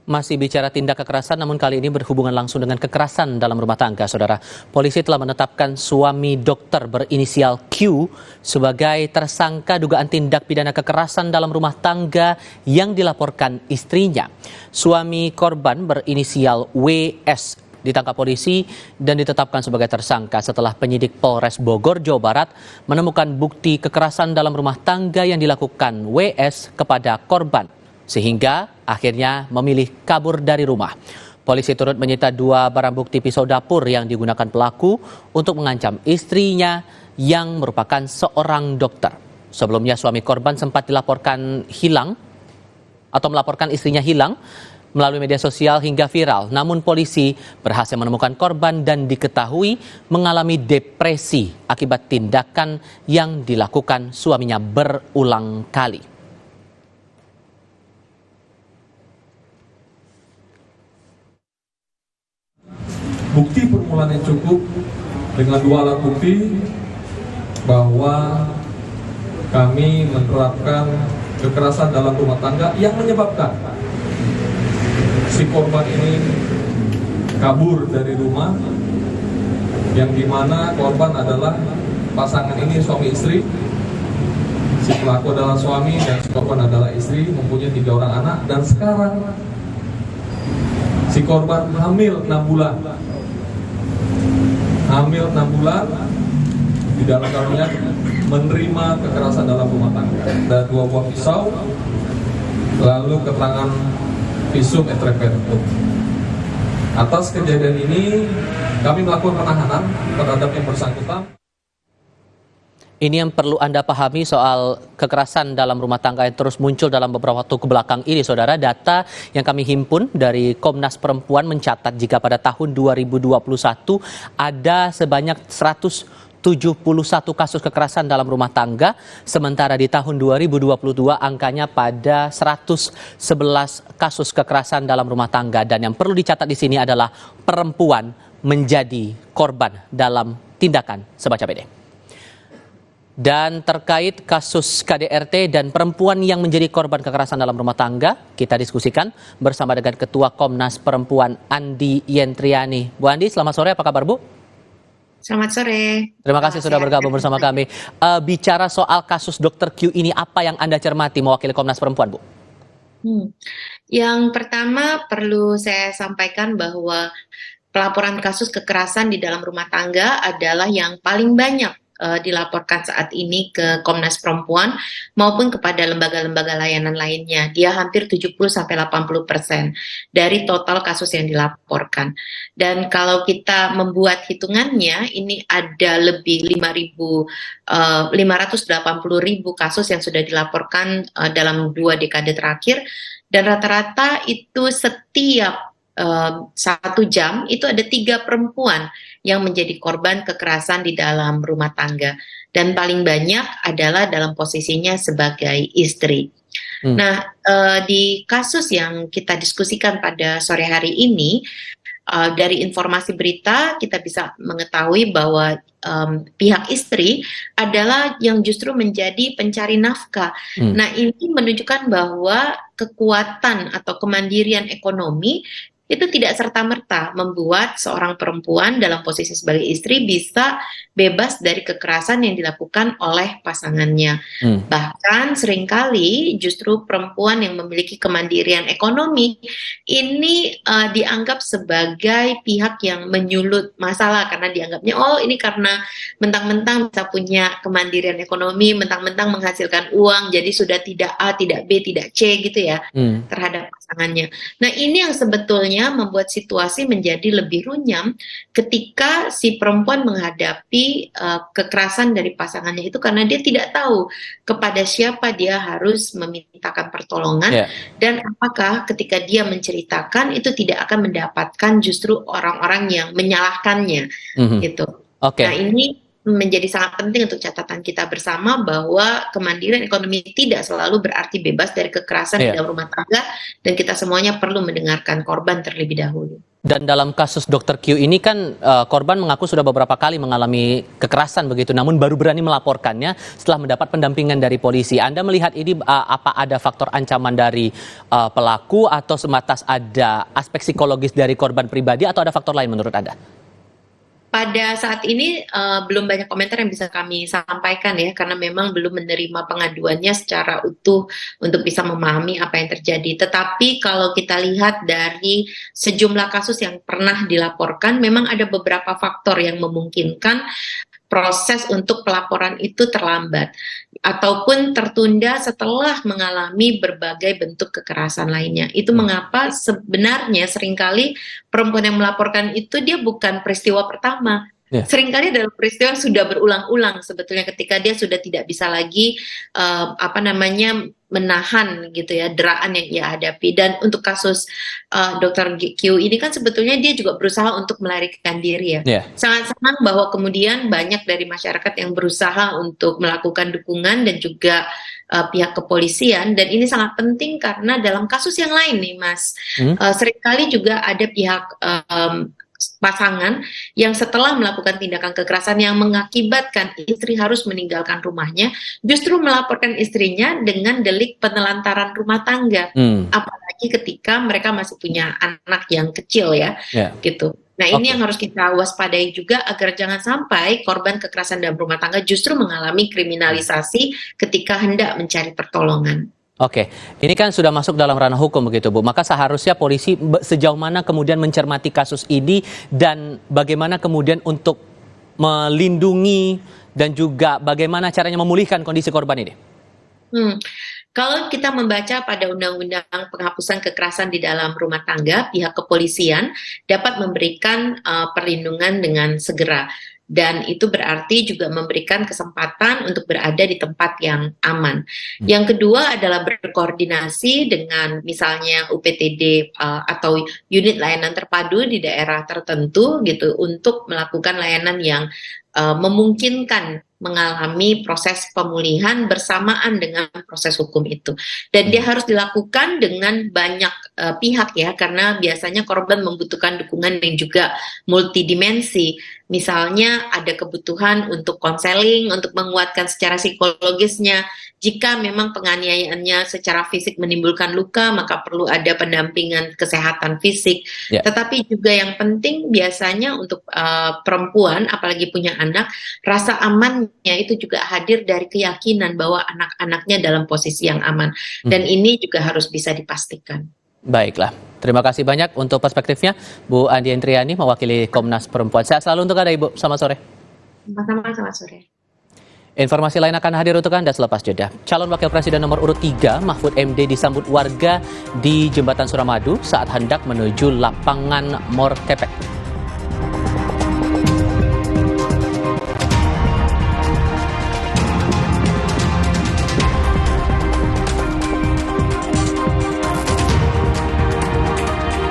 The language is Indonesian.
Masih bicara tindak kekerasan, namun kali ini berhubungan langsung dengan kekerasan dalam rumah tangga, saudara. Polisi telah menetapkan suami dokter berinisial Q sebagai tersangka dugaan tindak pidana kekerasan dalam rumah tangga yang dilaporkan istrinya. Suami korban berinisial WS ditangkap polisi dan ditetapkan sebagai tersangka setelah penyidik Polres Bogor, Jawa Barat menemukan bukti kekerasan dalam rumah tangga yang dilakukan WS kepada korban, sehingga akhirnya memilih kabur dari rumah. Polisi turut menyita 2 barang bukti pisau dapur yang digunakan pelaku untuk mengancam istrinya yang merupakan seorang dokter. Sebelumnya suami korban sempat dilaporkan hilang atau melaporkan istrinya hilang melalui media sosial hingga viral. Namun polisi berhasil menemukan korban dan diketahui mengalami depresi akibat tindakan yang dilakukan suaminya berulang kali. Bukti permulaan yang cukup dengan 2 alat bukti bahwa kami menerapkan kekerasan dalam rumah tangga yang menyebabkan si korban ini kabur dari rumah, yang dimana korban adalah pasangan ini suami istri. Si pelaku adalah suami dan si korban adalah istri, mempunyai 3 orang anak, dan sekarang si korban hamil 6 bulan. Hamil 6 bulan, di dalam kandungannya menerima kekerasan dalam rumah tangga. Ada 2 buah pisau, lalu keterangan visum et repertum. Atas kejadian ini, kami melakukan penahanan terhadap yang bersangkutan. Ini yang perlu Anda pahami soal kekerasan dalam rumah tangga yang terus muncul dalam beberapa waktu kebelakang ini, saudara. Data yang kami himpun dari Komnas Perempuan mencatat jika pada tahun 2021 ada sebanyak 171 kasus kekerasan dalam rumah tangga, sementara di tahun 2022 angkanya pada 111 kasus kekerasan dalam rumah tangga. Dan yang perlu dicatat di sini adalah perempuan menjadi korban dalam tindakan semacam ini. Dan terkait kasus KDRT dan perempuan yang menjadi korban kekerasan dalam rumah tangga, kita diskusikan bersama dengan Ketua Komnas Perempuan Andi Yentriani. Bu Andi, selamat sore, apa kabar Bu? Selamat sore. Terima kasih sudah bergabung bersama kami. Bicara soal kasus Dr. Q ini, apa yang Anda cermati mewakili Komnas Perempuan, Bu? Yang pertama perlu saya sampaikan bahwa pelaporan kasus kekerasan di dalam rumah tangga adalah yang paling banyak dilaporkan saat ini ke Komnas Perempuan maupun kepada lembaga-lembaga layanan lainnya. Dia hampir 70-80% dari total kasus yang dilaporkan. Dan kalau kita membuat hitungannya, ini ada lebih 580.000 kasus yang sudah dilaporkan dalam 2 dekade terakhir, dan rata-rata itu setiap 1 jam itu ada 3 perempuan yang menjadi korban kekerasan di dalam rumah tangga, dan paling banyak adalah dalam posisinya sebagai istri. Nah, di kasus yang kita diskusikan pada sore hari ini, dari informasi berita kita bisa mengetahui bahwa pihak istri adalah yang justru menjadi pencari nafkah. Nah, ini menunjukkan bahwa kekuatan atau kemandirian ekonomi itu tidak serta-merta membuat seorang perempuan dalam posisi sebagai istri bisa bebas dari kekerasan yang dilakukan oleh pasangannya. Bahkan seringkali justru perempuan yang memiliki kemandirian ekonomi ini dianggap sebagai pihak yang menyulut masalah, karena dianggapnya, oh ini karena mentang-mentang bisa punya kemandirian ekonomi, mentang-mentang menghasilkan uang, jadi sudah tidak A, tidak B, tidak C gitu ya terhadap pasangannya. Nah, ini yang sebetulnya membuat situasi menjadi lebih runyam ketika si perempuan menghadapi kekerasan dari pasangannya itu, karena dia tidak tahu kepada siapa dia harus memintakan pertolongan, dan apakah ketika dia menceritakan itu tidak akan mendapatkan justru orang-orang yang menyalahkannya gitu. Nah, ini menjadi sangat penting untuk catatan kita bersama bahwa kemandirian ekonomi tidak selalu berarti bebas dari kekerasan di Iya. dalam rumah tangga, dan kita semuanya perlu mendengarkan korban terlebih dahulu. Dan dalam kasus Dr. Q ini kan korban mengaku sudah beberapa kali mengalami kekerasan begitu, namun baru berani melaporkannya setelah mendapat pendampingan dari polisi. Anda melihat ini apa ada faktor ancaman dari pelaku atau sebatas ada aspek psikologis dari korban pribadi atau ada faktor lain menurut Anda? Pada saat ini belum banyak komentar yang bisa kami sampaikan ya, karena memang belum menerima pengaduannya secara utuh untuk bisa memahami apa yang terjadi. Tetapi kalau kita lihat dari sejumlah kasus yang pernah dilaporkan, memang ada beberapa faktor yang memungkinkan proses untuk pelaporan itu terlambat ataupun tertunda setelah mengalami berbagai bentuk kekerasan lainnya. Itu mengapa sebenarnya seringkali perempuan yang melaporkan itu dia bukan peristiwa pertama. Ya. Seringkali dalam peristiwa yang sudah berulang-ulang sebetulnya ketika dia sudah tidak bisa lagi menahan gitu ya deraan yang ia hadapi. Dan untuk kasus Dr. Q ini kan sebetulnya dia juga berusaha untuk melarikan diri ya. Yeah. Sangat senang bahwa kemudian banyak dari masyarakat yang berusaha untuk melakukan dukungan dan juga pihak kepolisian, dan ini sangat penting karena dalam kasus yang lain nih Mas, seringkali juga ada pihak pasangan yang setelah melakukan tindakan kekerasan yang mengakibatkan istri harus meninggalkan rumahnya, justru melaporkan istrinya dengan delik penelantaran rumah tangga. Apalagi ketika mereka masih punya anak yang kecil ya, gitu. Nah ini yang harus kita waspadai juga agar jangan sampai korban kekerasan dalam rumah tangga justru mengalami kriminalisasi ketika hendak mencari pertolongan. Oke, ini kan sudah masuk dalam ranah hukum begitu Bu, maka seharusnya polisi sejauh mana kemudian mencermati kasus ini dan bagaimana kemudian untuk melindungi dan juga bagaimana caranya memulihkan kondisi korban ini? Kalau kita membaca pada Undang-Undang Penghapusan Kekerasan di dalam Rumah Tangga, pihak kepolisian dapat memberikan perlindungan dengan segera. Dan itu berarti juga memberikan kesempatan untuk berada di tempat yang aman. Yang kedua adalah berkoordinasi dengan misalnya UPTD atau unit layanan terpadu di daerah tertentu gitu untuk melakukan layanan yang memungkinkan mengalami proses pemulihan bersamaan dengan proses hukum itu. Dan dia harus dilakukan dengan banyak pihak ya, karena biasanya korban membutuhkan dukungan yang juga multidimensi. Misalnya ada kebutuhan untuk konseling, untuk menguatkan secara psikologisnya. Jika memang penganiayaannya secara fisik menimbulkan luka, maka perlu ada pendampingan kesehatan fisik. Tetapi juga yang penting biasanya untuk perempuan, apalagi punya anak, rasa amannya itu juga hadir dari keyakinan bahwa anak-anaknya dalam posisi yang aman. Dan ini juga harus bisa dipastikan. Baiklah, terima kasih banyak untuk perspektifnya Bu Andi Endriani mewakili Komnas Perempuan. Sehat selalu untuk Anda Ibu, selamat sore. Sama-sama, selamat sore. Informasi lain akan hadir untuk Anda selepas jeda. Calon Wakil Presiden nomor urut 3 Mahfud MD disambut warga di Jembatan Suramadu saat hendak menuju lapangan Mor Kepek.